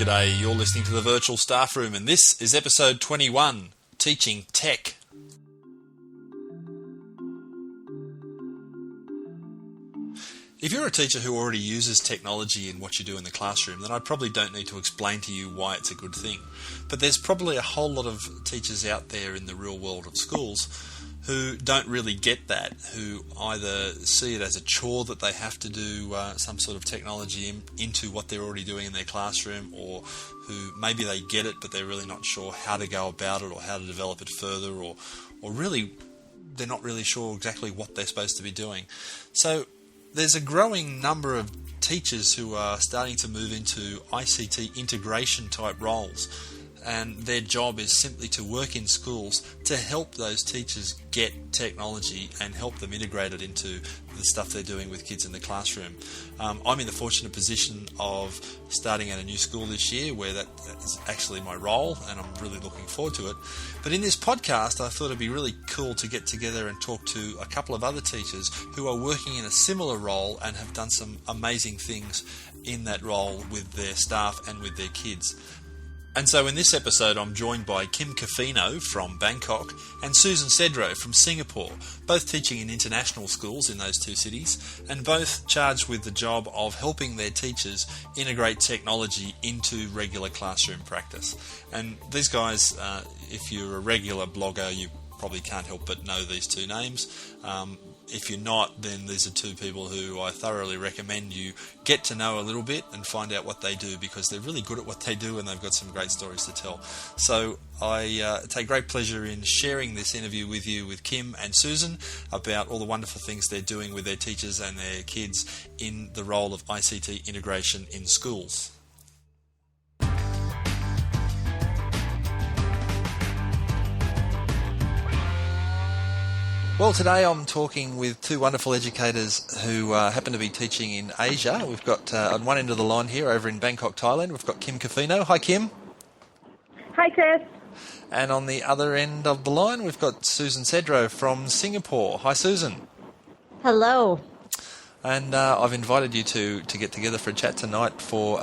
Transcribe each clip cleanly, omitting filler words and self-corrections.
G'day, you're listening to the Virtual Staff Room, and this is episode 21, Teaching Tech. If you're a teacher who already uses technology in what you do in the classroom, then I probably don't need to explain to you why it's a good thing. But there's probably a whole lot of teachers out there in the real world of schools who don't really get that, who either see it as a chore that they have to do some sort of technology into what they're already doing in their classroom, or who maybe they get it but they're really not sure how to go about it or how to develop it further, or really they're not really sure exactly what they're supposed to be doing. So there's a growing number of teachers who are starting to move into ICT integration type roles, and their job is simply to work in schools to help those teachers get technology and help them integrate it into the stuff they're doing with kids in the classroom. I'm in the fortunate position of starting at a new school this year where that is actually my role, and I'm really looking forward to it. But in this podcast, I thought it'd be really cool to get together and talk to a couple of other teachers who are working in a similar role and have done some amazing things in that role with their staff and with their kids. And so in this episode, I'm joined by Kim Cofino from Bangkok and Susan Sedro from Singapore, both teaching in international schools in those two cities, and both charged with the job of helping their teachers integrate technology into regular classroom practice. And these guys, if you're a regular blogger, you probably can't help but know these two names. If you're not, then these are two people who I thoroughly recommend you get to know a little bit and find out what they do, because they're really good at what they do and they've got some great stories to tell. So I take great pleasure in sharing this interview with you with Kim and Susan about all the wonderful things they're doing with their teachers and their kids in the role of ICT integration in schools. Well, today I'm talking with two wonderful educators who happen to be teaching in Asia. We've got, on one end of the line here, over in Bangkok, Thailand, we've got Kim Cofino. Hi, Kim. Hi, Chris. And on the other end of the line, we've got Susan Sedro from Singapore. Hi, Susan. Hello. And I've invited you to get together for a chat tonight for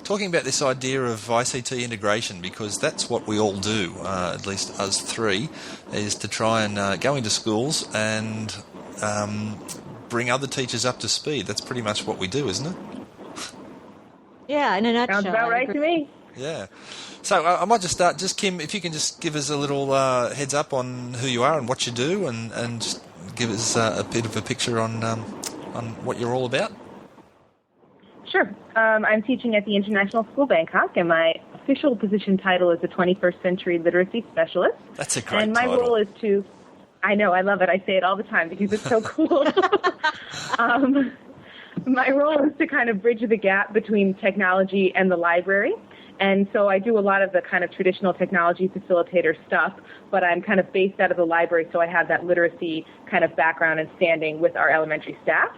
talking about this idea of ICT integration, because that's what we all do, at least us three, is to try and go into schools and bring other teachers up to speed. That's pretty much what we do, isn't it? Yeah, in a nutshell. Sounds about right to me. Yeah. So I might just start, Kim, if you can just give us a little heads up on who you are and what you do, and just give us a bit of a picture on what you're all about. Sure. I'm teaching at the International School Bangkok, and my official position title is a 21st Century Literacy Specialist. That's a great And my title. role is to... I know, I love it. I say it all the time because it's so cool. My role is to kind of bridge the gap between technology and the library. And so I do a lot of the kind of traditional technology facilitator stuff, but I'm kind of based out of the library, so I have that literacy kind of background and standing with our elementary staff.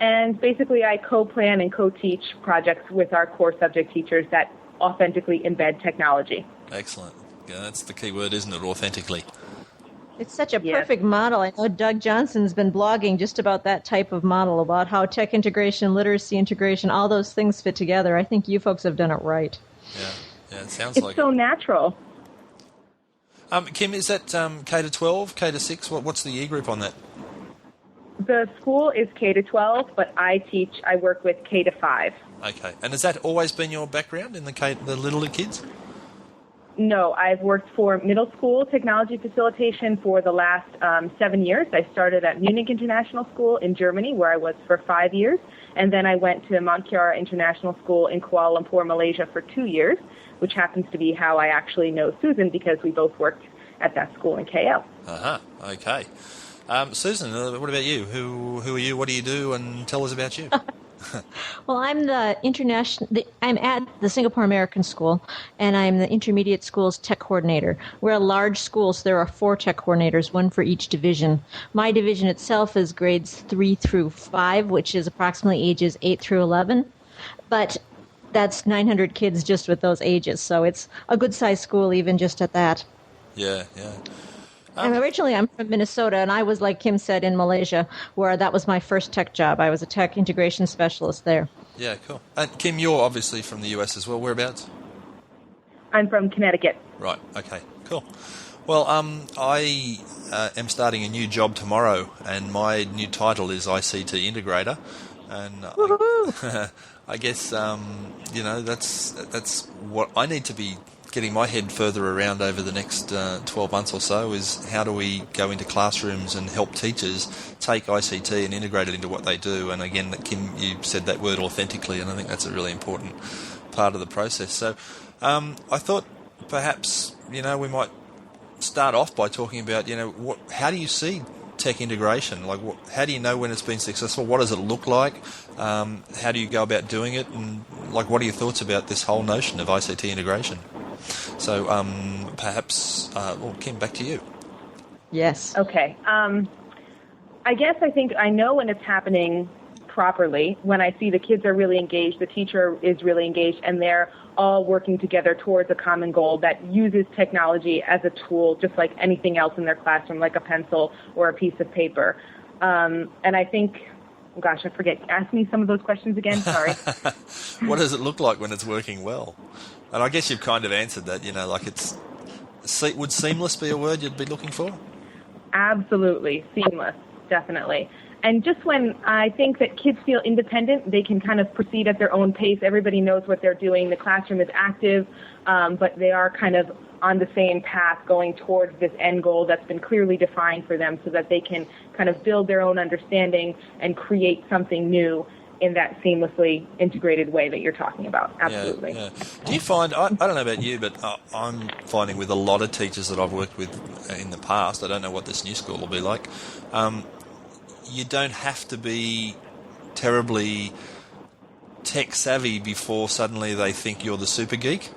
And basically I co-plan and co-teach projects with our core subject teachers that authentically embed technology. Excellent. Yeah, that's the key word, isn't it? Authentically. It's such a perfect model. I know Doug Johnson's been blogging just about that type of model, about how tech integration, literacy integration, all those things fit together. I think you folks have done it right. Yeah, it sounds it's like so natural. Kim, is that K to 12, K to 6? What's the year group on that? The school is K to 12, but I work with K to 5. Okay, and has that always been your background in the littler kids? No, I've worked for middle school technology facilitation for the last 7 years. I started at Munich International School in Germany, where I was for 5 years, and then I went to Mount Kiara International School in Kuala Lumpur, Malaysia for 2 years, which happens to be how I actually know Susan, because we both worked at that school in KL. Okay. Susan, what about you? Who are you? What do you do? And tell us about you. Well, I'm I'm at the Singapore American School, and I'm the intermediate school's tech coordinator. We're a large school, so there are 4 tech coordinators, one for each division. My division itself is grades 3 through 5, which is approximately ages 8 through 11. But that's 900 kids just with those ages, so it's a good-sized school even just at that. Yeah. Originally, I'm from Minnesota, and I was, like Kim said, in Malaysia, where that was my first tech job. I was a tech integration specialist there. Yeah, cool. And Kim, you're obviously from the US as well. Whereabouts? I'm from Connecticut. Right. Okay. Cool. Well, I am starting a new job tomorrow, and my new title is ICT Integrator, and I guess that's what I need to be getting my head further around over the next 12 months or so, is how do we go into classrooms and help teachers take ICT and integrate it into what they do. And again, Kim, you said that word authentically, and I think that's a really important part of the process. So I thought perhaps, we might start off by talking about, how do you see tech integration? Like, how do you know when it's been successful? What does it look like? How do you go about doing it? And what are your thoughts about this whole notion of ICT integration? So perhaps, Kim, back to you. Yes. Okay. I think I know when it's happening properly, when I see the kids are really engaged, the teacher is really engaged, and they're all working together towards a common goal that uses technology as a tool, just like anything else in their classroom, like a pencil or a piece of paper. And I think, I forget. Ask me some of those questions again. Sorry. What does it look like when it's working well? And I guess you've kind of answered that, would seamless be a word you'd be looking for? Absolutely. Seamless. Definitely. And just when I think that kids feel independent, they can kind of proceed at their own pace. Everybody knows what they're doing. The classroom is active, but they are kind of on the same path going towards this end goal that's been clearly defined for them, so that they can kind of build their own understanding and create something new in that seamlessly integrated way that you're talking about. Absolutely. Yeah. Do you find, I don't know about you, but I'm finding with a lot of teachers that I've worked with in the past, I don't know what this new school will be like, you don't have to be terribly tech savvy before suddenly they think you're the super geek.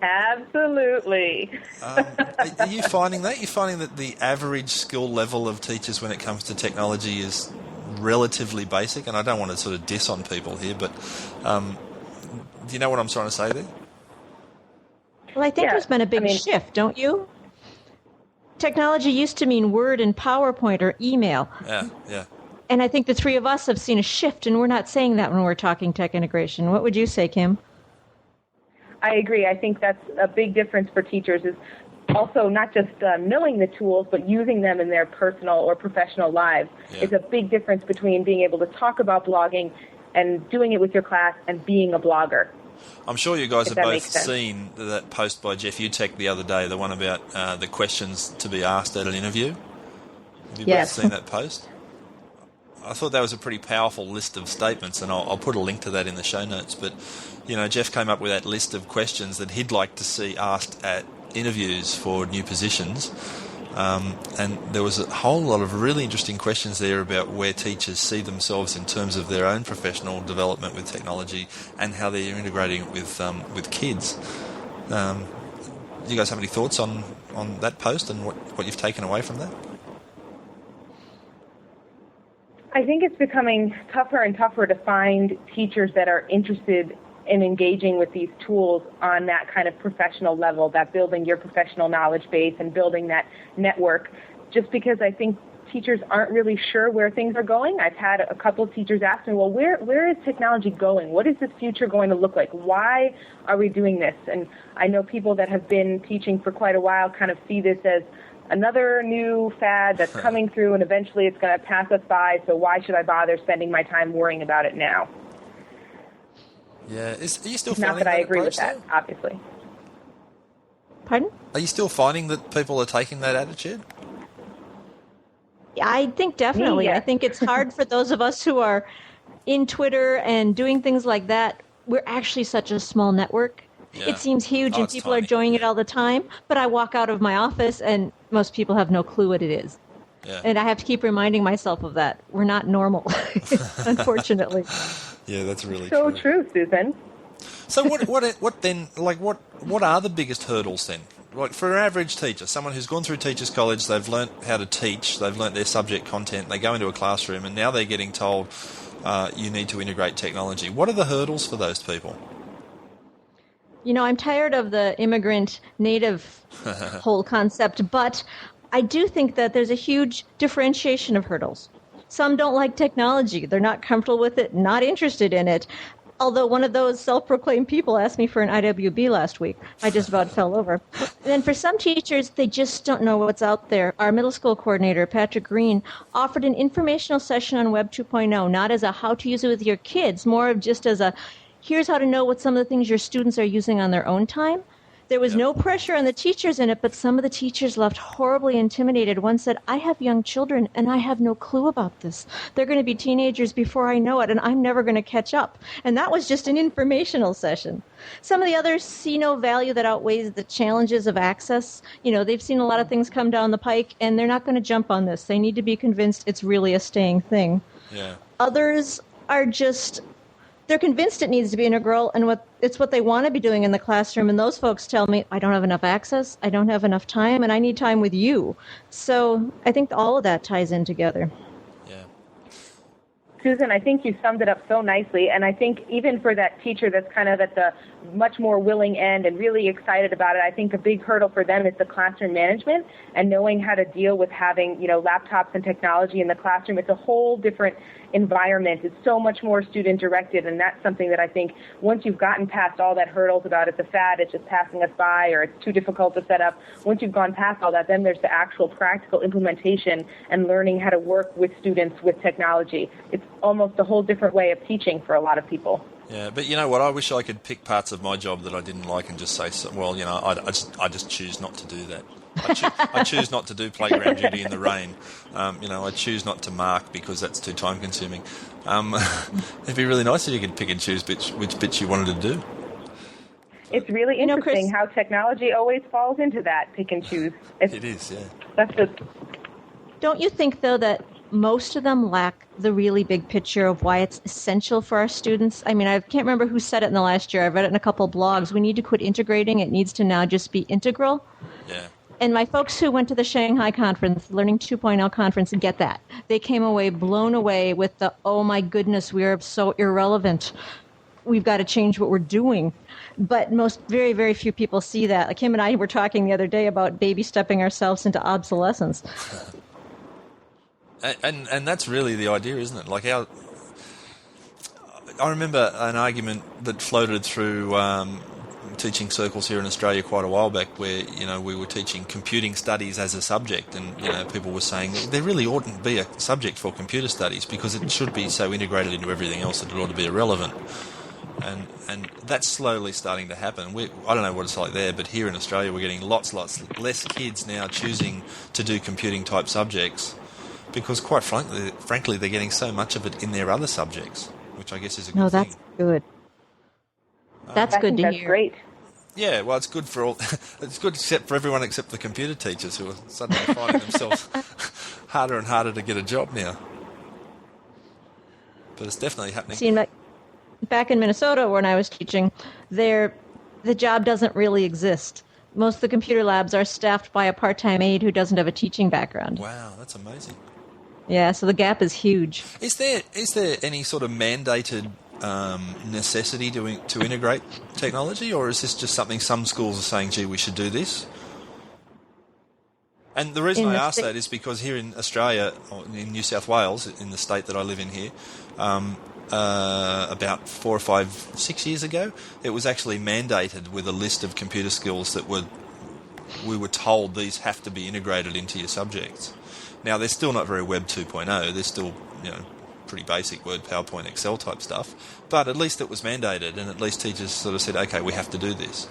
Absolutely. Are you finding that? You're finding that the average skill level of teachers when it comes to technology is relatively basic? And I don't want to sort of diss on people here, but do you know what I'm trying to say there? Well, I think there's been a big shift, don't you? Technology used to mean Word and PowerPoint or email. Yeah. And I think the three of us have seen a shift, and we're not saying that when we're talking tech integration. What would you say, Kim? I agree. I think that's a big difference for teachers, is also not just knowing the tools, but using them in their personal or professional lives. Yeah. Is a big difference between being able to talk about blogging and doing it with your class and being a blogger. I'm sure you guys have both seen that post by Jeff Utek the other day, the one about the questions to be asked at an interview. Have you both seen that post? I thought that was a pretty powerful list of statements, and I'll put a link to that in the show notes. But, Jeff came up with that list of questions that he'd like to see asked at interviews for new positions. And there was a whole lot of really interesting questions there about where teachers see themselves in terms of their own professional development with technology and how they're integrating it with kids. Do you guys have any thoughts on that post and what you've taken away from that? I think it's becoming tougher and tougher to find teachers that are interested in engaging with these tools on that kind of professional level, that building your professional knowledge base and building that network, just because I think teachers aren't really sure where things are going. I've had a couple of teachers ask me, well, where is technology going? What is this future going to look like? Why are we doing this? And I know people that have been teaching for quite a while kind of see this as another new fad that's coming through, and eventually it's going to pass us by, so why should I bother spending my time worrying about it now? Yeah, are you still finding Not that I agree with that, obviously. Pardon? Are you still finding that people are taking that attitude? I think definitely. Yeah. I think it's hard for those of us who are in Twitter and doing things like that. We're actually such a small network. Yeah. It seems huge and people tiny. are joining it all the time, but I walk out of my office and most people have no clue what it is. Yeah. And I have to keep reminding myself of that. We're not normal, unfortunately. Yeah, that's really So true, Susan. So what then, like what are the biggest hurdles then? Like for an average teacher, someone who's gone through teachers college, they've learnt how to teach, they've learnt their subject content, they go into a classroom and now they're getting told you need to integrate technology. What are the hurdles for those people? I'm tired of the immigrant native whole concept, but I do think that there's a huge differentiation of hurdles. Some don't like technology. They're not comfortable with it, not interested in it. Although one of those self-proclaimed people asked me for an IWB last week. I just about fell over. And then for some teachers, they just don't know what's out there. Our middle school coordinator, Patrick Green, offered an informational session on Web 2.0, not as a how to use it with your kids, more of just as a here's how to know what some of the things your students are using on their own time. There was no pressure on the teachers in it, but some of the teachers left horribly intimidated. One said, I have young children, and I have no clue about this. They're going to be teenagers before I know it, and I'm never going to catch up. And that was just an informational session. Some of the others see no value that outweighs the challenges of access. You know, they've seen a lot of things come down the pike, and they're not going to jump on this. They need to be convinced it's really a staying thing. Yeah. Others are just... they're convinced it needs to be integral, and it's what they want to be doing in the classroom. And those folks tell me, I don't have enough access, I don't have enough time, and I need time with you. So I think all of that ties in together. Yeah. Susan, I think you summed it up so nicely, and I think even for that teacher that's kind of at the much more willing end and really excited about it, I think a big hurdle for them is the classroom management and knowing how to deal with having, laptops and technology in the classroom. It's a whole different environment. It's so much more student directed, and that's something that I think once you've gotten past all that hurdles about it's a fad, it's just passing us by, or it's too difficult to set up, once you've gone past all that, then there's the actual practical implementation and learning how to work with students with technology. It's almost a whole different way of teaching for a lot of people. Yeah, but you know what? I wish I could pick parts of my job that I didn't like and just say, I just choose not to do that. I choose not to do playground duty in the rain. I choose not to mark because that's too time consuming. It'd be really nice if you could pick and choose which bits you wanted to do. It's really interesting Chris, how technology always falls into that pick and choose. It is, yeah. That's just... Don't you think, though, that most of them lack the really big picture of why it's essential for our students? I mean, I can't remember who said it in the last year. I've read it in a couple of blogs. We need to quit integrating. It needs to now just be integral. Yeah. And my folks who went to the Shanghai conference, Learning 2.0 conference, get that. They came away blown away with the, oh my goodness, we are so irrelevant. We've got to change what we're doing. But very, very few people see that. Like Kim and I were talking the other day about baby stepping ourselves into obsolescence. And that's really the idea, isn't it? Like I remember an argument that floated through teaching circles here in Australia quite a while back where, we were teaching computing studies as a subject and, people were saying there really oughtn't be a subject for computer studies because it should be so integrated into everything else that it ought to be irrelevant. And that's slowly starting to happen. I don't know what it's like there, but here in Australia we're getting lots less kids now choosing to do computing type subjects because quite frankly they're getting so much of it in their other subjects, which I guess is a good thing. No, that's good. That's good to hear. That's great. Yeah, well, it's good for all. It's good for everyone except the computer teachers who are suddenly finding themselves harder and harder to get a job now. But it's definitely happening. See, back in Minnesota when I was teaching, the job doesn't really exist. Most of the computer labs are staffed by a part-time aide who doesn't have a teaching background. Wow, that's amazing. Yeah, so the gap is huge. Is there any sort of mandated necessity to integrate technology, or is this just something some schools are saying, gee, we should do this? And the reason I ask that is because here in Australia, or in New South Wales, in the state that I live in here, about 4 or 5, 6 years ago, it was actually mandated with a list of computer skills that we were told these have to be integrated into your subjects. Now, they're still not very Web 2.0. They're still, pretty basic Word, PowerPoint, Excel type stuff. But at least it was mandated, and at least teachers sort of said, okay, we have to do this.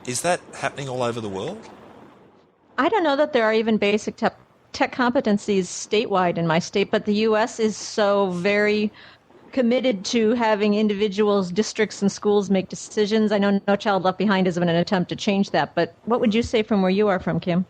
Is that happening all over the world? I don't know that there are even basic tech competencies statewide in my state, but the U.S. is so very committed to having individuals, districts, and schools make decisions. I know No Child Left Behind is an attempt to change that, but what would you say from where you are from, Kim?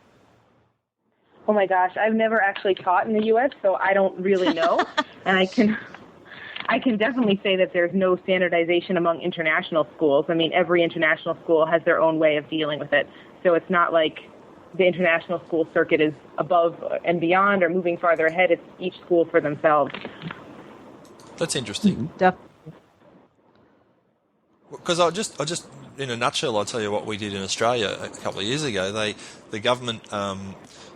Oh my gosh, I've never actually taught in the U.S., so I don't really know. And I can definitely say that there's no standardization among international schools. I mean, every international school has their own way of dealing with it. So it's not like the international school circuit is above and beyond or moving farther ahead. It's each school for themselves. That's interesting. Definitely. Because I just in a nutshell, I'll tell you what we did in Australia a couple of years ago. The government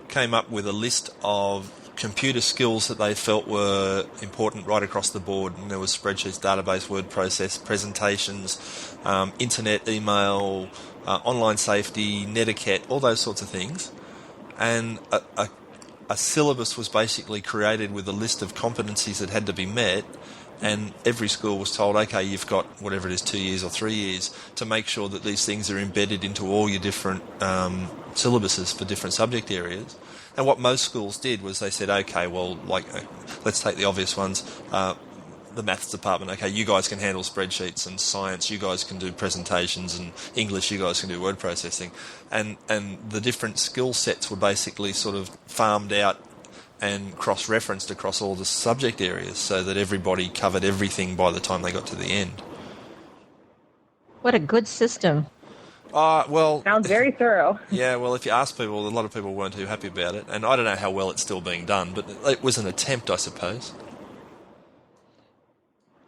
came up with a list of computer skills that they felt were important right across the board. And there was spreadsheets, database, word process, presentations, internet, email, online safety, netiquette, all those sorts of things. And a syllabus was basically created with a list of competencies that had to be met, and every school was told, okay, you've got whatever it is, 2 years or 3 years to make sure that these things are embedded into all your different syllabuses for different subject areas. And what most schools did was they said, okay, well, let's take the obvious ones. The maths department, okay, you guys can handle spreadsheets, and science, you guys can do presentations, and English, you guys can do word processing. And the different skill sets were basically sort of farmed out and cross-referenced across all the subject areas so that everybody covered everything by the time they got to the end. What a good system. Well, Sounds very thorough. Yeah, well, if you ask people, a lot of people weren't too happy about it. And I don't know how well it's still being done, but it was an attempt, I suppose.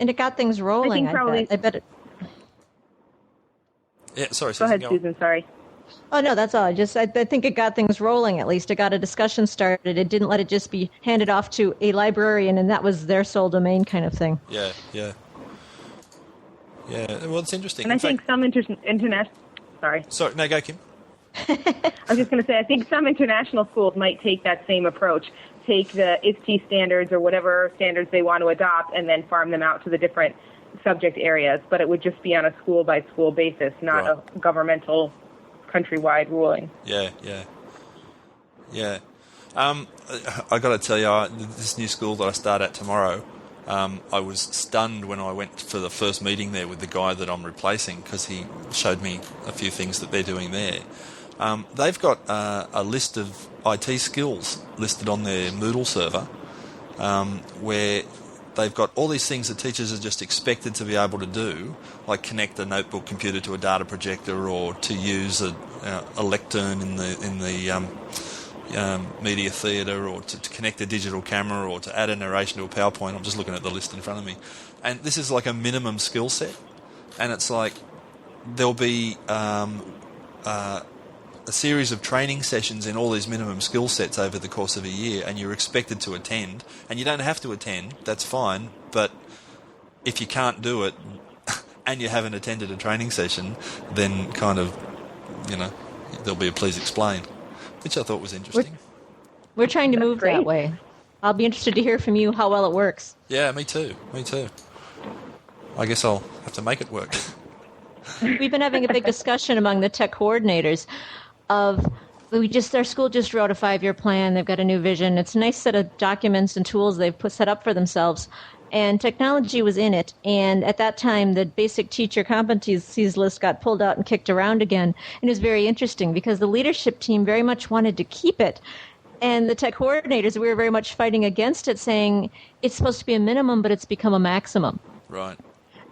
And it got things rolling, I bet it. Yeah, sorry, Susan. Go ahead, Susan, sorry. Oh, no, that's all. I think it got things rolling, at least. It got a discussion started. It didn't let it just be handed off to a librarian, and that was their sole domain kind of thing. Yeah. Well, it's interesting. And I think some international... Sorry. Sorry, no, go, Kim. I was just going to say, I think some international schools might take that same approach. Take the ISTE standards or whatever standards they want to adopt and then farm them out to the different subject areas. But it would just be on a school-by-school basis, not a governmental countrywide ruling. Yeah. I got to tell you, this new school that I start at tomorrow, I was stunned when I went for the first meeting there with the guy that I'm replacing, because he showed me a few things that they're doing there. They've got a list of IT skills listed on their Moodle server, where they've got all these things that teachers are just expected to be able to do, like connect a notebook computer to a data projector, or to use a lectern in the media theatre, or to connect a digital camera, or to add a narration to a PowerPoint. I'm just looking at the list in front of me. And this is like a minimum skill set. And it's like there'll be a series of training sessions in all these minimum skill sets over the course of a year, and you're expected to attend. And you don't have to attend, that's fine, but if you can't do it and you haven't attended a training session, then kind of, there'll be a please explain, which I thought was interesting. We're trying to move that way. I'll be interested to hear from you how well it works. Yeah, me too. I guess I'll have to make it work. We've been having a big discussion among the tech coordinators of our school just wrote a 5-year plan. They've got a new vision. It's a nice set of documents and tools they've set up for themselves. And technology was in it. And at that time, the basic teacher competencies list got pulled out and kicked around again. And it was very interesting because the leadership team very much wanted to keep it. And the tech coordinators, we were very much fighting against it, saying it's supposed to be a minimum, but it's become a maximum. Right.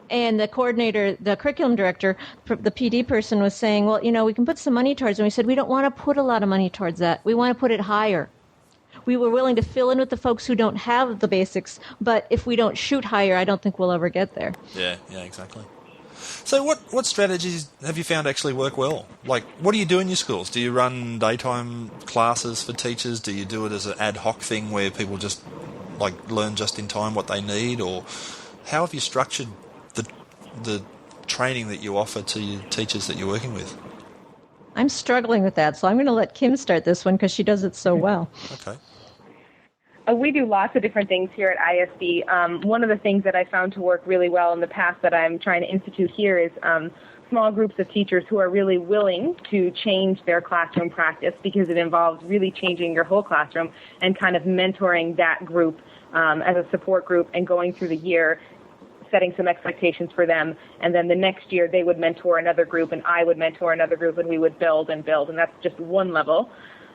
And the coordinator, the curriculum director, the PD person was saying, well, we can put some money towards it. And we said, we don't want to put a lot of money towards that. We want to put it higher. We were willing to fill in with the folks who don't have the basics, but if we don't shoot higher, I don't think we'll ever get there. Yeah, exactly. So what strategies have you found actually work well? Like, what do you do in your schools? Do you run daytime classes for teachers? Do you do it as an ad hoc thing where people just, learn just in time what they need? Or how have you structured the training that you offer to your teachers that you're working with? I'm struggling with that, so I'm going to let Kim start this one because she does it so well. Okay. We do lots of different things here at ISD. One of the things that I found to work really well in the past that I'm trying to institute here is small groups of teachers who are really willing to change their classroom practice, because it involves really changing your whole classroom, and kind of mentoring that group as a support group and going through the year, setting some expectations for them, and then the next year they would mentor another group and I would mentor another group, and we would build, and that's just one level.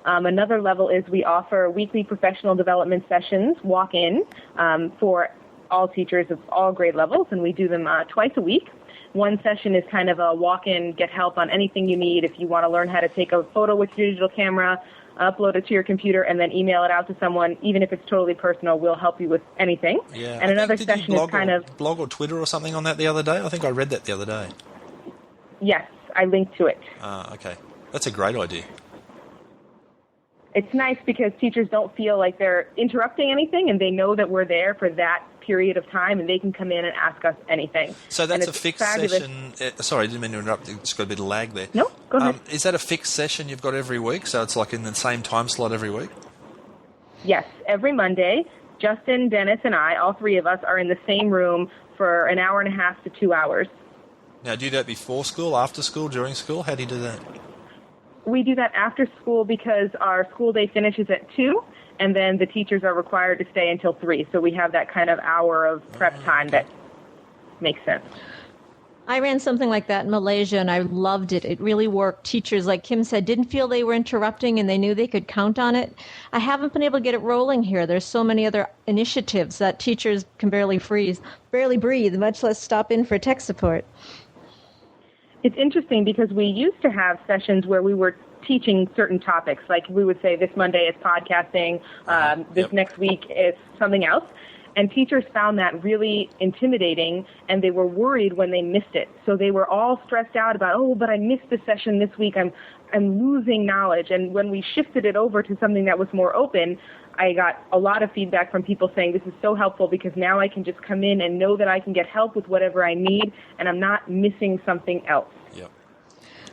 Another level is we offer weekly professional development sessions, walk-in, for all teachers of all grade levels, and we do them twice a week. One session is kind of a walk-in, get help on anything you need. If you want to learn how to take a photo with your digital camera, upload it to your computer, and then email it out to someone, even if it's totally personal, we'll help you with anything. Yeah. And another session is kind of... blog or Twitter or something on that the other day? I think I read that the other day. Yes, I linked to it. Okay. That's a great idea. it's nice because teachers don't feel like they're interrupting anything, and they know that we're there for that period of time, and they can come in and ask us anything. So that's a fixed fabulous session. Sorry, I didn't mean to interrupt. It's got a bit of lag there. No, go ahead. Is that a fixed session you've got every week? So it's like in the same time slot every week? Yes, every Monday, Justin, Dennis, and I, all three of us, are in the same room for an hour and a half to 2 hours. Now, do you do that before school, after school, during school? How do you do that? We do that after school because our school day finishes at 2, and then the teachers are required to stay until 3. So we have that kind of hour of prep time that makes sense. I ran something like that in Malaysia, and I loved it. It really worked. Teachers, like Kim said, didn't feel they were interrupting, and they knew they could count on it. I haven't been able to get it rolling here. There's so many other initiatives that teachers can barely breathe, much less stop in for tech support. It's interesting because we used to have sessions where we were teaching certain topics. Like we would say this Monday is podcasting, this next week is something else. And teachers found that really intimidating, and they were worried when they missed it. So they were all stressed out about, oh, but I missed the session this week. I'm losing knowledge. And when we shifted it over to something that was more open, I got a lot of feedback from people saying this is so helpful because now I can just come in and know that I can get help with whatever I need, and I'm not missing something else. Yep.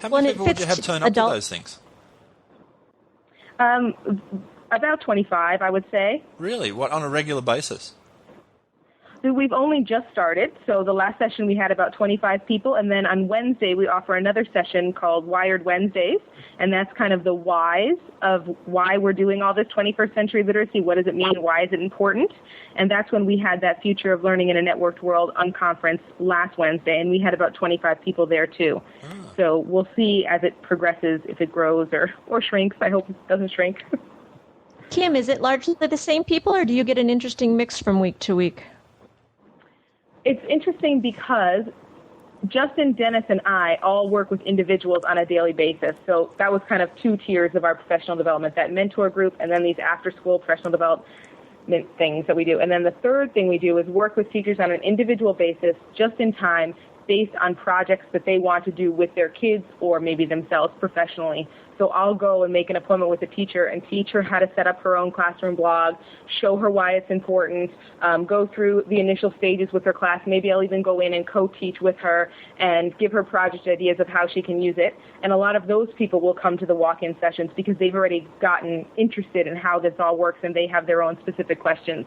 How many people would you have turn up to those things? About 25, I would say. Really? What, on a regular basis? We've only just started, so the last session we had about 25 people, and then on Wednesday we offer another session called Wired Wednesdays, and that's kind of the whys of why we're doing all this 21st century literacy. What does it mean? Why is it important? And that's when we had that Future of Learning in a Networked World unconference last Wednesday, and we had about 25 people there too. So we'll see as it progresses if it grows or shrinks. I hope it doesn't shrink. Kim, is it largely the same people, or do you get an interesting mix from week to week? It's interesting because Justin, Dennis, and I all work with individuals on a daily basis. So that was kind of 2 tiers of our professional development, that mentor group and then these after-school professional development things that we do. And then the third thing we do is work with teachers on an individual basis, just in time, based on projects that they want to do with their kids or maybe themselves professionally. So I'll go and make an appointment with a teacher and teach her how to set up her own classroom blog, show her why it's important, go through the initial stages with her class. Maybe I'll even go in and co-teach with her and give her project ideas of how she can use it. And a lot of those people will come to the walk-in sessions because they've already gotten interested in how this all works and they have their own specific questions.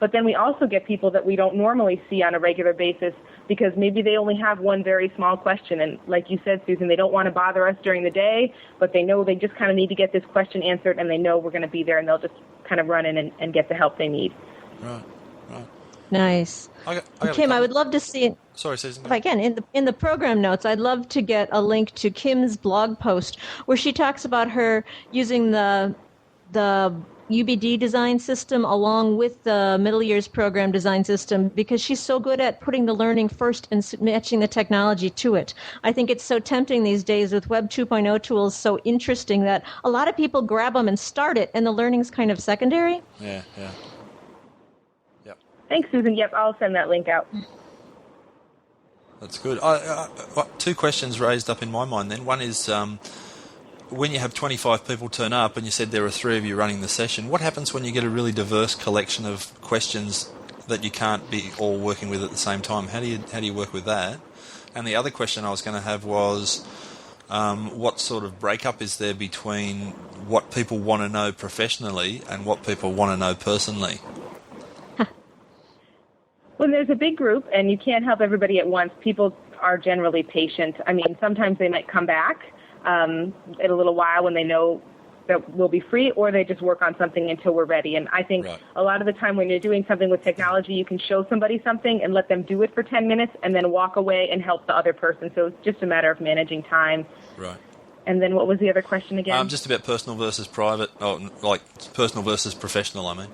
But then we also get people that we don't normally see on a regular basis because maybe they only have one very small question. And like you said, Susan, they don't want to bother us during the day, but they know they just kind of need to get this question answered, and they know we're going to be there, and they'll just kind of run in and get the help they need. Right. Nice. Kim, I would love to see it. Sorry, Susan. If I can, in the program notes, I'd love to get a link to Kim's blog post where she talks about her using the UBD design system along with the middle years program design system because she's so good at putting the learning first and matching the technology to it. I think it's so tempting these days with Web 2.0 tools, so interesting that a lot of people grab them and start it and the learning's kind of secondary. Yeah. Thanks, Susan. Yep, I'll send that link out. That's good. 2 questions raised up in my mind then. One is when you have 25 people turn up and you said there are 3 of you running the session, what happens when you get a really diverse collection of questions that you can't be all working with at the same time? How do you work with that? And the other question I was going to have was what sort of breakup is there between what people want to know professionally and what people want to know personally? When there's a big group and you can't help everybody at once, people are generally patient. I mean, sometimes they might come back in a little while when they know that we'll be free, or they just work on something until we're ready. And I think a lot of the time when you're doing something with technology, you can show somebody something and let them do it for 10 minutes and then walk away and help the other person. So it's just a matter of managing time. Right. And then what was the other question again? Just about personal versus private, like personal versus professional, I mean.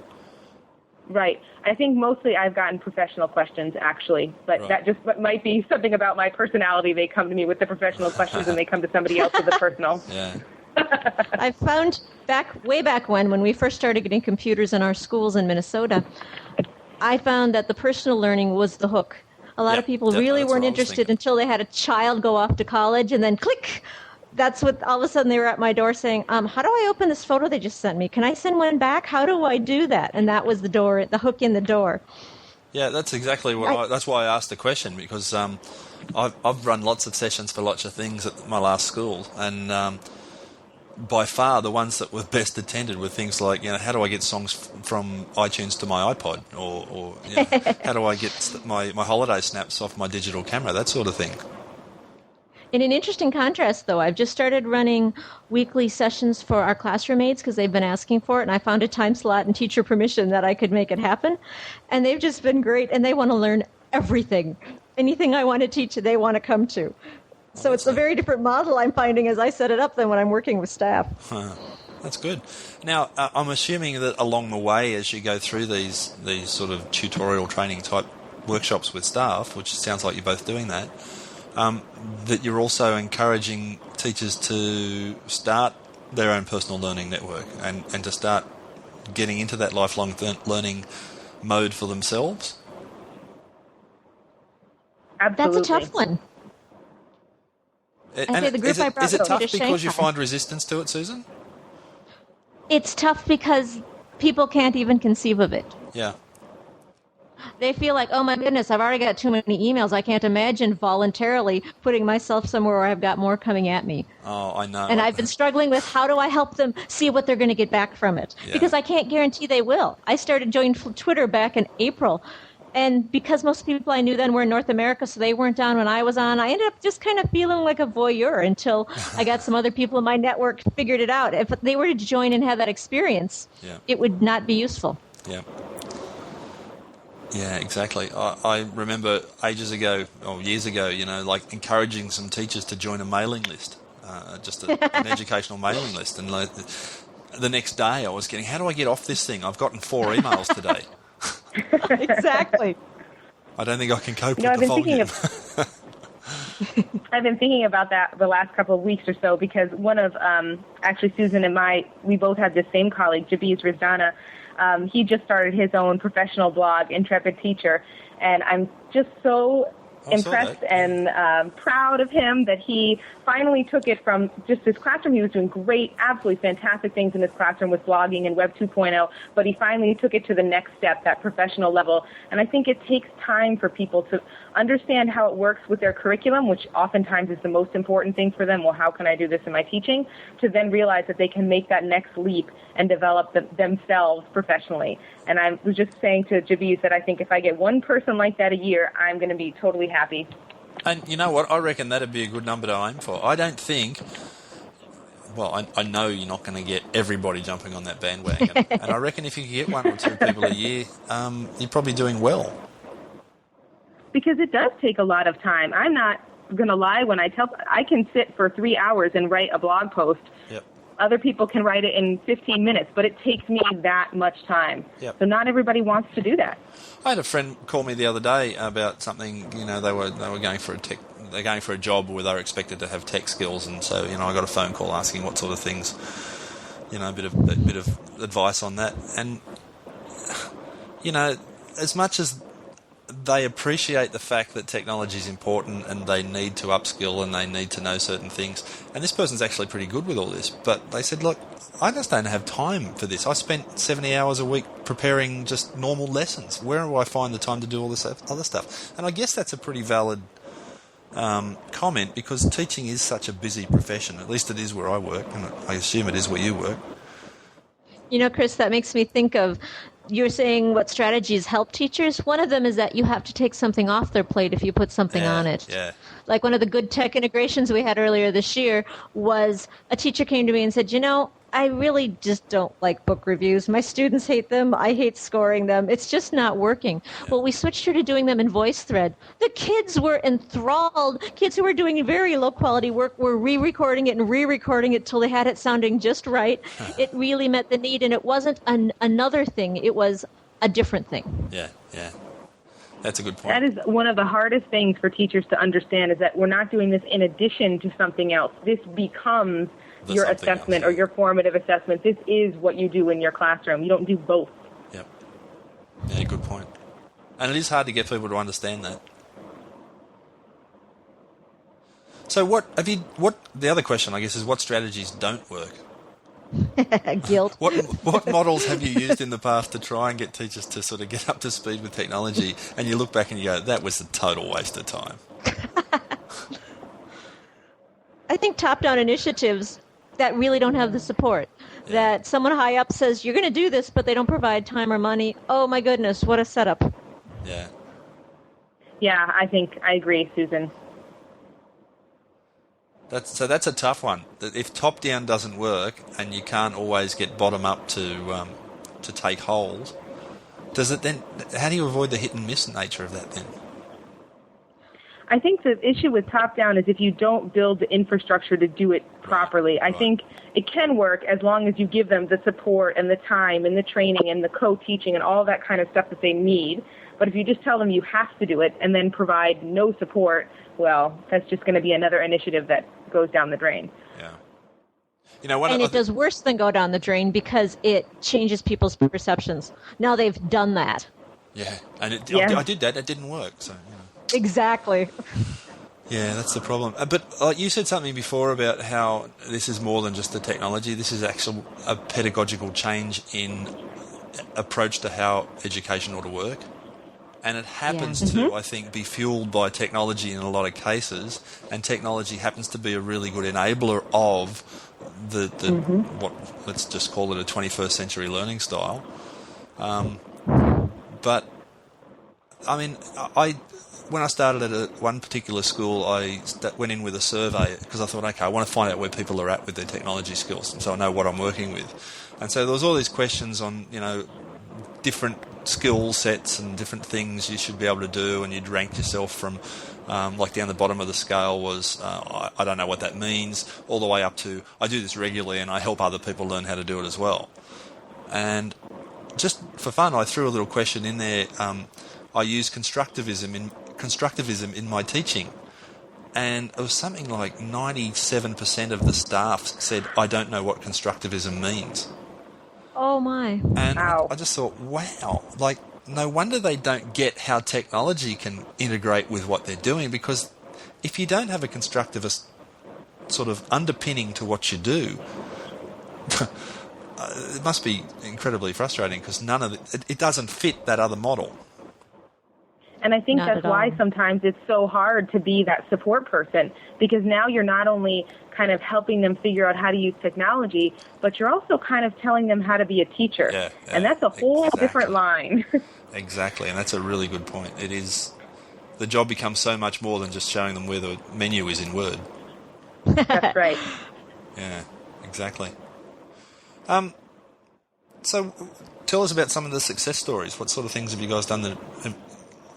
Right. I think mostly I've gotten professional questions, actually, but that just might be something about my personality. They come to me with the professional questions and they come to somebody else with the personal. Yeah. I found way back when we first started getting computers in our schools in Minnesota, I found that the personal learning was the hook. A lot of people really weren't interested until they had a child go off to college and then click, that's what all of a sudden they were at my door saying, how do I open this photo they just sent me? Can I send one back? How do I do that? And that was the hook in the door. Yeah, that's exactly what that's why I asked the question, because I've run lots of sessions for lots of things at my last school, and by far the ones that were best attended were things like, how do I get songs from iTunes to my iPod, or how do I get my holiday snaps off my digital camera, that sort of thing. In an interesting contrast, though, I've just started running weekly sessions for our classroom aides because they've been asking for it, and I found a time slot and teacher permission that I could make it happen. And they've just been great, and they want to learn everything. Anything I want to teach, they want to come to. So it's a very different model I'm finding as I set it up than when I'm working with staff. That's good. Now, I'm assuming that along the way, as you go through these sort of tutorial training type workshops with staff, which sounds like you're both doing that, that you're also encouraging teachers to start their own personal learning network and to start getting into that lifelong learning mode for themselves? Absolutely. That's a tough one. Is it tough because you find resistance to it, Susan? It's tough because people can't even conceive of it. Yeah. They feel like, oh my goodness, I've already got too many emails. I can't imagine voluntarily putting myself somewhere where I've got more coming at me. Oh, I know. And I've been struggling with how do I help them see what they're going to get back from it? Yeah. Because I can't guarantee they will. I started joining Twitter back in April. And because most people I knew then were in North America, so they weren't on when I was on, I ended up just kind of feeling like a voyeur until I got some other people in my network figured it out. If they were to join and have that experience, it would not be useful. Yeah. Yeah, exactly. I remember ages ago, or years ago, like encouraging some teachers to join a mailing list, just an educational mailing list. And the next day I was getting, how do I get off this thing? I've gotten 4 emails today. Exactly. I don't think I can cope with the volume. I've been thinking about that the last couple of weeks or so because one of, actually Susan and we both had the same colleague, Jabiz Rizdana. He just started his own professional blog, Intrepid Teacher, and I'm just so impressed and proud of him that he finally took it from just his classroom. He was doing great, absolutely fantastic things in his classroom with blogging and Web 2.0, but he finally took it to the next step, that professional level. And I think it takes time for people to understand how it works with their curriculum, which oftentimes is the most important thing for them. Well, how can I do this in my teaching? To then realize that they can make that next leap and develop themselves professionally. And I was just saying to Jabiz that I think if I get one person like that a year, I'm going to be totally happy. And you know what? I reckon that'd be a good number to aim for. I don't think... Well, I know you're not going to get everybody jumping on that bandwagon. And I reckon if you could get 1 or 2 people a year, you're probably doing well. Because it does take a lot of time. I'm not going to lie when I can sit for 3 hours and write a blog post. Yep. Other people can write it in 15 minutes, but it takes me that much time. Yep. So not everybody wants to do that. I had a friend call me the other day about something. They were going for they're going for a job where they were expected to have tech skills, and so I got a phone call asking what sort of things, a bit of advice on that. And as much as they appreciate the fact that technology is important and they need to upskill and they need to know certain things. And this person's actually pretty good with all this. But they said, look, I just don't have time for this. I spent 70 hours a week preparing just normal lessons. Where do I find the time to do all this other stuff? And I guess that's a pretty valid comment because teaching is such a busy profession. At least it is where I work, and I assume it is where you work. Chris, that makes me think of, you're saying what strategies help teachers. One of them is that you have to take something off their plate if you put something on it. Yeah. Like one of the good tech integrations we had earlier this year was a teacher came to me and said, I really just don't like book reviews. My students hate them. I hate scoring them. It's just not working. Yeah. Well, we switched her to doing them in VoiceThread. The kids were enthralled. Kids who were doing very low-quality work were re-recording it and re-recording it till they had it sounding just right. It really met the need, and it wasn't another thing. It was a different thing. Yeah. That's a good point. That is one of the hardest things for teachers to understand is that we're not doing this in addition to something else. This becomes your assessment or your formative assessment. This is what you do in your classroom. You don't do both. Yep. Yeah, good point. And it is hard to get people to understand that. So the other question, I guess, is what strategies don't work? Guilt. What models have you used in the past to try and get teachers to sort of get up to speed with technology, and you look back and you go, that was a total waste of time? I think top-down initiatives that really don't have the support. Yeah. That someone high up says, you're going to do this, but they don't provide time or money. Oh, my goodness, what a setup. Yeah. Yeah, I agree, Susan. That's a tough one. If top-down doesn't work and you can't always get bottom-up to take hold, does it then? How do you avoid the hit-and-miss nature of that then? I think the issue with top-down is if you don't build the infrastructure to do it properly. I think it can work as long as you give them the support and the time and the training and the co-teaching and all that kind of stuff that they need. But if you just tell them you have to do it and then provide no support, well, that's just going to be another initiative that goes down the drain. Yeah. It does worse than go down the drain because it changes people's perceptions. Now they've done that. Yeah, and I did that. It didn't work, so... Exactly. Yeah, that's the problem. But you said something before about how this is more than just the technology. This is actually a pedagogical change in approach to how education ought to work. And it happens to, I think, be fueled by technology in a lot of cases. And technology happens to be a really good enabler of what, let's just call it a 21st century learning style. But, I mean, when I started at one particular school, I went in with a survey because I thought, okay, I want to find out where people are at with their technology skills, and so I know what I'm working with. And so there was all these questions on, different skill sets and different things you should be able to do, and you'd rank yourself from, like down the bottom of the scale was, I don't know what that means, all the way up to, I do this regularly and I help other people learn how to do it as well. And just for fun, I threw a little question in there. I use constructivism in my teaching, and it was something like 97% of the staff said, I don't know what constructivism means. Oh my. And wow. I just thought, wow, like no wonder they don't get how technology can integrate with what they're doing, because if you don't have a constructivist sort of underpinning to what you do, it must be incredibly frustrating because it doesn't fit that other model. And I think that's why sometimes it's so hard to be that support person, because now you're not only kind of helping them figure out how to use technology, but you're also kind of telling them how to be a teacher. Yeah, and that's a whole different line. Exactly, and that's a really good point. It is, the job becomes so much more than just showing them where the menu is in Word. That's right. Yeah, exactly. So tell us about some of the success stories. What sort of things have you guys done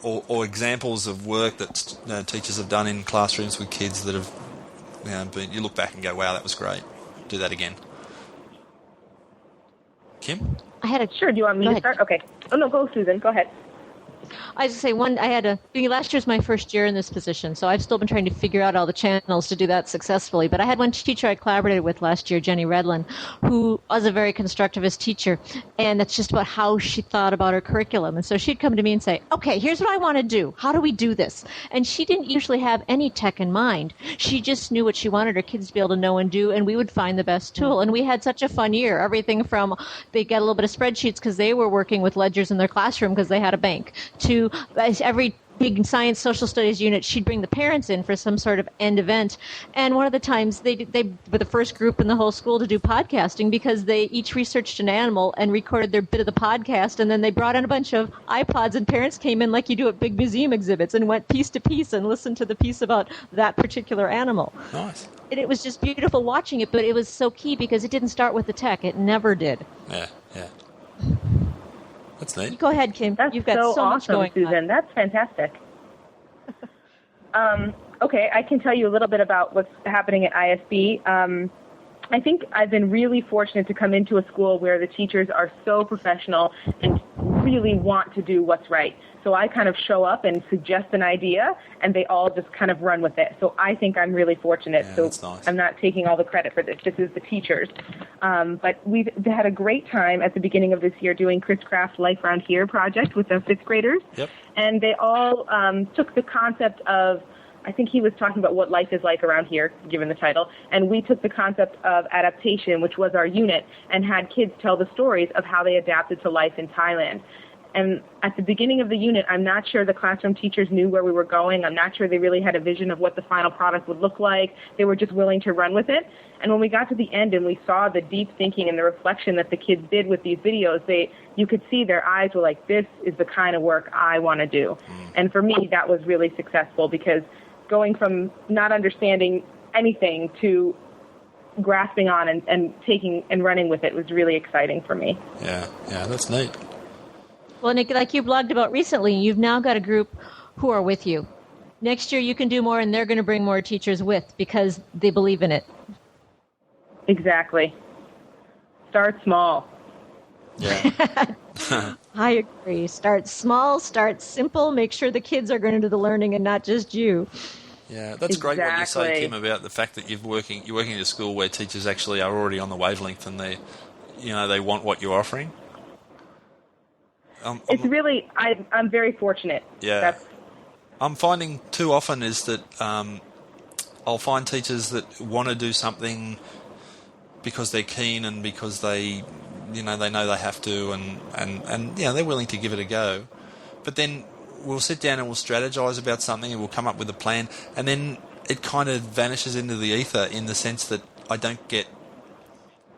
or examples of work that teachers have done in classrooms with kids that have, you look back and go, wow, that was great. Do that again. Kim? Sure, do you want me to start? Okay. Oh, no, go, Susan. Go ahead. I was going to say, last year's my first year in this position, so I've still been trying to figure out all the channels to do that successfully. But I had one teacher I collaborated with last year, Jenny Redlin, who was a very constructivist teacher, and it's just about how she thought about her curriculum. And so she'd come to me and say, okay, here's what I want to do. How do we do this? And she didn't usually have any tech in mind. She just knew what she wanted her kids to be able to know and do, and we would find the best tool. And we had such a fun year. Everything from they got a little bit of spreadsheets because they were working with ledgers in their classroom because they had a bank, to every big science social studies unit, she'd bring the parents in for some sort of end event. And one of the times they were the first group in the whole school to do podcasting because they each researched an animal and recorded their bit of the podcast, and then they brought in a bunch of iPods, and parents came in like you do at big museum exhibits and went piece to piece and listened to the piece about that particular animal. Nice. And it was just beautiful watching it, but it was so key because it didn't start with the tech. It never did. Yeah. That's neat. Go ahead, Kim. You've got so awesome, much going Susan. on. That's fantastic. Okay, I can tell you a little bit about what's happening at ISB. I think I've been really fortunate to come into a school where the teachers are so professional and really want to do what's right. So I kind of show up and suggest an idea, and they all just kind of run with it. So I think I'm really fortunate. Yeah, so that's nice. I'm not taking all the credit for this. This is the teachers. But we've had a great time at the beginning of this year doing Chris Craft's Life Around Here project with the fifth graders. Yep. And they all took the concept of I think he was talking about what life is like around here, given the title, and we took the concept of adaptation, which was our unit, and had kids tell the stories of how they adapted to life in Thailand. And at the beginning of the unit, I'm not sure the classroom teachers knew where we were going. I'm not sure they really had a vision of what the final product would look like. They were just willing to run with it. And when we got to the end and we saw the deep thinking and the reflection that the kids did with these videos, you could see their eyes were like, this is the kind of work I want to do. And for me, that was really successful, because going from not understanding anything to grasping on and taking and running with it was really exciting for me. Yeah, that's neat. Well, Nick, like you blogged about recently, you've now got a group who are with you. Next year you can do more, and they're going to bring more teachers with because they believe in it. Exactly. Start small. Yeah. I agree. Start small, start simple, make sure the kids are going to do the learning and not just you. Yeah, that's great what you say, Kim, about the fact that you're working in a school where teachers actually are already on the wavelength and they want what you're offering. It's really, I'm very fortunate. Yeah. I'm finding too often is that I'll find teachers that want to do something because they're keen and because they know they have to and they're willing to give it a go. But then we'll sit down and we'll strategize about something and we'll come up with a plan, and then it kind of vanishes into the ether in the sense that I don't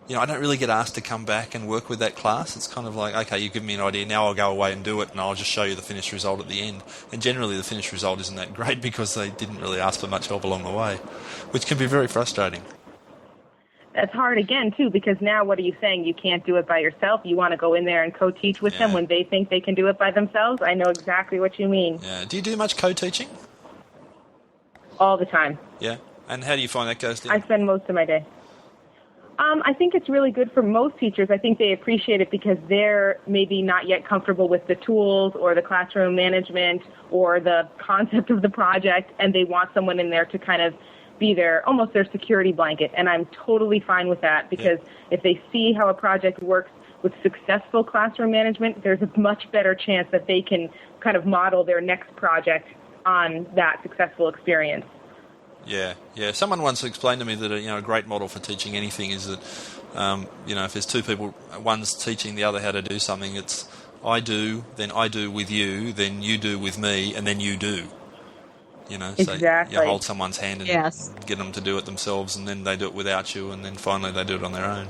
really get asked to come back and work with that class. It's kind of like, okay, you give me an idea, now I'll go away and do it, and I'll just show you the finished result at the end. And generally the finished result isn't that great because they didn't really ask for much help along the way, which can be very frustrating. That's hard again, too, because now what are you saying? You can't do it by yourself. You want to go in there and co-teach with them when they think they can do it by themselves? I know exactly what you mean. Yeah. Do you do much co-teaching? All the time. Yeah. And how do you find that goes down? I spend most of my day. I think it's really good for most teachers. I think they appreciate it because they're maybe not yet comfortable with the tools or the classroom management or the concept of the project, and they want someone in there to kind of be almost their security blanket. And I'm totally fine with that because if they see how a project works with successful classroom management, there's a much better chance that they can kind of model their next project on that successful experience. Yeah. Someone once explained to me that a great model for teaching anything is that if there's two people, one's teaching the other how to do something, it's I do, then I do with you, then you do with me, and then you do. Exactly. So you hold someone's hand and get them to do it themselves, and then they do it without you, and then finally they do it on their own.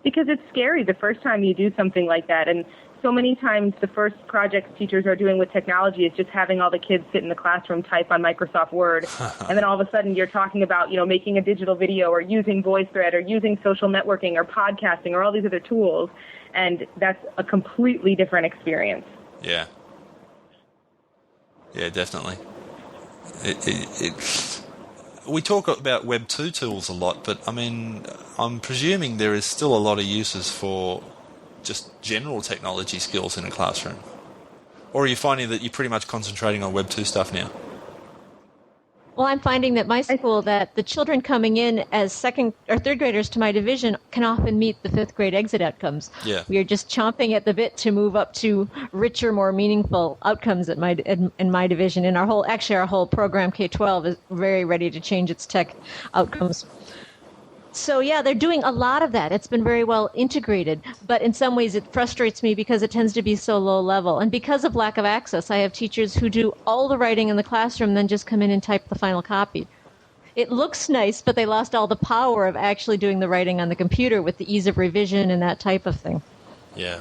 Because it's scary the first time you do something like that, and so many times the first projects teachers are doing with technology is just having all the kids sit in the classroom, type on Microsoft Word, and then all of a sudden you're talking about, making a digital video or using VoiceThread or using social networking or podcasting or all these other tools, and that's a completely different experience. Yeah. Yeah, definitely. We talk about Web 2 tools a lot, but I'm presuming there is still a lot of uses for just general technology skills in a classroom. Or are you finding that you're pretty much concentrating on Web 2 stuff now? Well, I'm finding that my school, that the children coming in as second or third graders to my division can often meet the fifth grade exit outcomes. Yeah. We are just chomping at the bit to move up to richer, more meaningful outcomes in my division. And our whole program K-12 is very ready to change its tech outcomes. So, they're doing a lot of that. It's been very well integrated, but in some ways it frustrates me because it tends to be so low level. And because of lack of access, I have teachers who do all the writing in the classroom, then just come in and type the final copy. It looks nice, but they lost all the power of actually doing the writing on the computer with the ease of revision and that type of thing. Yeah.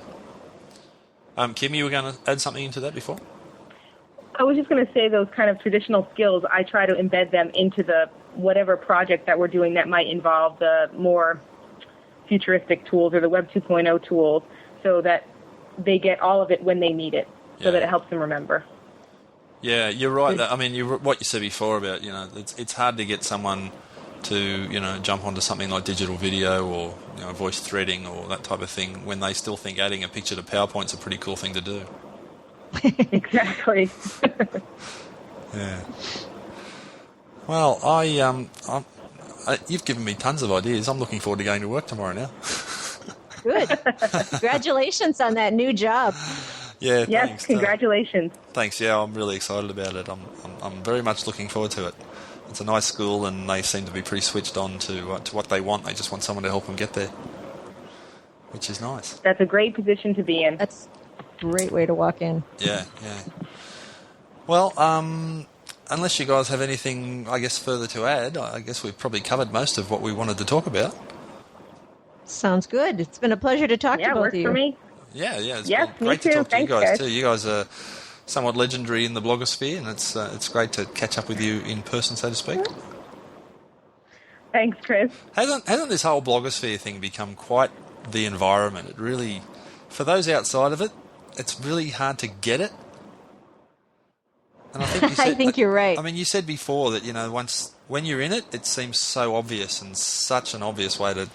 Kim, you were going to add something into that before? I was just going to say those kind of traditional skills, I try to embed them into the whatever project that we're doing that might involve the more futuristic tools or the Web 2.0 tools so that they get all of it when they need it, so that it helps them remember. Yeah, you're right. What you said before about, it's hard to get someone to, jump onto something like digital video or, voice threading or that type of thing when they still think adding a picture to PowerPoint's a pretty cool thing to do. Exactly. Yeah. Well, you've given me tons of ideas. I'm looking forward to going to work tomorrow now. Good. Congratulations on that new job. Yeah, Yes, thanks. congratulations. Thanks. Yeah, I'm really excited about it. I'm very much looking forward to it. It's a nice school, and they seem to be pretty switched on to what they want. They just want someone to help them get there, which is nice. That's a great position to be in. That's a great way to walk in. Yeah. Well, unless you guys have anything, I guess, further to add, I guess we've probably covered most of what we wanted to talk about. Sounds good. It's been a pleasure to talk to both of you. Yeah, works for me. Yeah. It's Yes, been great me to too. talk to you Thanks, guys guys. too. You guys are somewhat legendary in the blogosphere, and it's great to catch up with you in person, so to speak. Thanks, Chris. Hasn't this whole blogosphere thing become quite the environment? It really, for those outside of it, it's really hard to get it. And I think you said, I think you're right. I mean, you said before that, when you're in it, it seems so obvious and such an obvious way to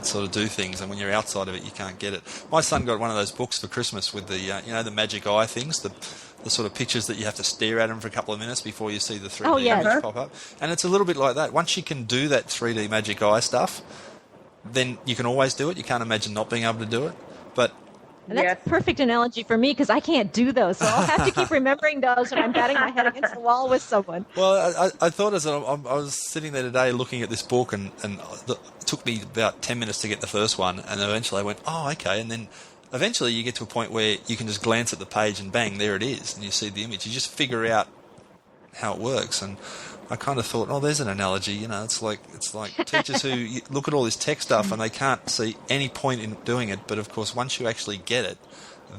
sort of do things, and when you're outside of it, you can't get it. My son got one of those books for Christmas with the the magic eye things, the sort of pictures that you have to stare at them for a couple of minutes before you see the 3D image pop up. And it's a little bit like that. Once you can do that 3D magic eye stuff, then you can always do it. You can't imagine not being able to do it. But And that's a perfect analogy for me because I can't do those. So I'll have to keep remembering those when I'm batting my head against the wall with someone. Well, I thought as I was sitting there today looking at this book, and it took me about 10 minutes to get the first one, and eventually I went, oh, okay. And then eventually you get to a point where you can just glance at the page and bang, there it is, and you see the image. You just figure out how it works. And I kind of thought, oh, there's an analogy. It's like teachers who look at all this tech stuff and they can't see any point in doing it. But of course, once you actually get it,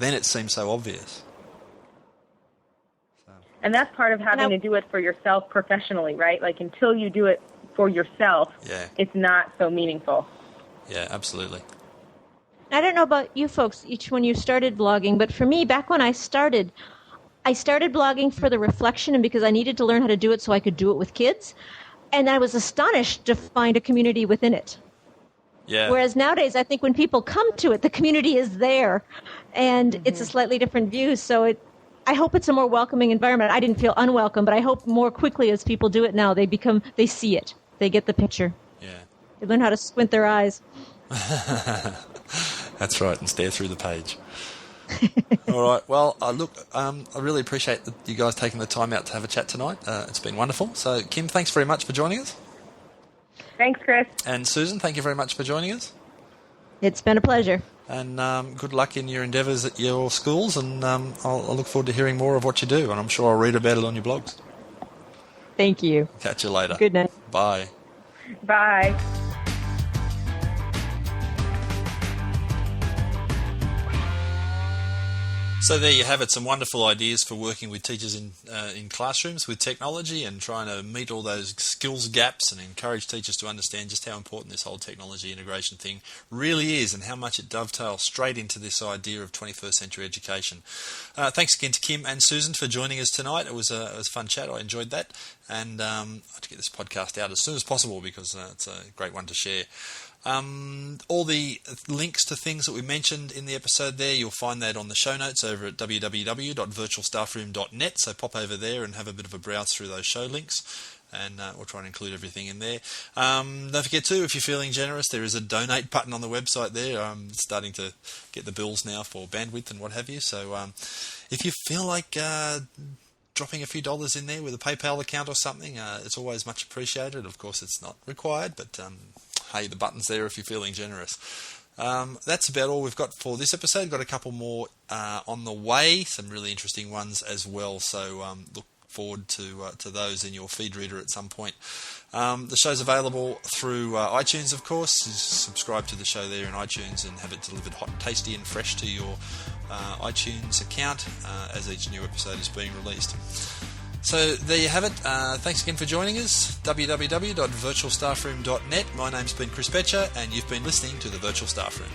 then it seems so obvious. And that's part of having to do it for yourself professionally, right? Like until you do it for yourself, it's not so meaningful. Yeah, absolutely. I don't know about you folks, each when you started blogging, but for me, back when I started blogging for the reflection and because I needed to learn how to do it so I could do it with kids. And I was astonished to find a community within it. Yeah. Whereas nowadays, I think when people come to it, the community is there. And it's a slightly different view. So I hope it's a more welcoming environment. I didn't feel unwelcome, but I hope more quickly as people do it now, they see it. They get the picture. Yeah. They learn how to squint their eyes. That's right, and stare through the page. All right. Well, look, I really appreciate you guys taking the time out to have a chat tonight. It's been wonderful. So, Kim, thanks very much for joining us. Thanks, Chris. And Susan, thank you very much for joining us. It's been a pleasure. And good luck in your endeavours at your schools, and I'll look forward to hearing more of what you do, and I'm sure I'll read about it on your blogs. Thank you. Catch you later. Good night. Bye. Bye. So there you have it, some wonderful ideas for working with teachers in classrooms with technology and trying to meet all those skills gaps and encourage teachers to understand just how important this whole technology integration thing really is and how much it dovetails straight into this idea of 21st century education. Thanks again to Kim and Susan for joining us tonight. It was a fun chat. I enjoyed that, and I have to get this podcast out as soon as possible because it's a great one to share. All the links to things that we mentioned in the episode there, you'll find that on the show notes over at www.virtualstaffroom.net, so pop over there and have a bit of a browse through those show links, and we'll try and include everything in there. Don't forget too, if you're feeling generous, there is a donate button on the website there. I'm starting to get the bills now for bandwidth and what have you, so if you feel like dropping a few dollars in there with a PayPal account or something, it's always much appreciated. Of course, it's not required, but hey, the button's there if you're feeling generous. That's about all we've got for this episode. Got a couple more on the way, some really interesting ones as well. So look forward to those in your feed reader at some point. The show's available through iTunes, of course. You subscribe to the show there in iTunes and have it delivered hot, tasty and fresh to your iTunes account as each new episode is being released. So there you have it. Thanks again for joining us. www.virtualstaffroom.net. My name's been Chris Betcher, and you've been listening to the Virtual Staff Room.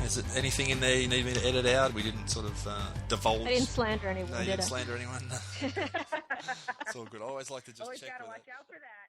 Is it anything in there you need me to edit out? We didn't sort of divulge. I didn't slander anyone. No, you didn't slander anyone. It's all good. I always like to just Always check gotta with watch it. out for that.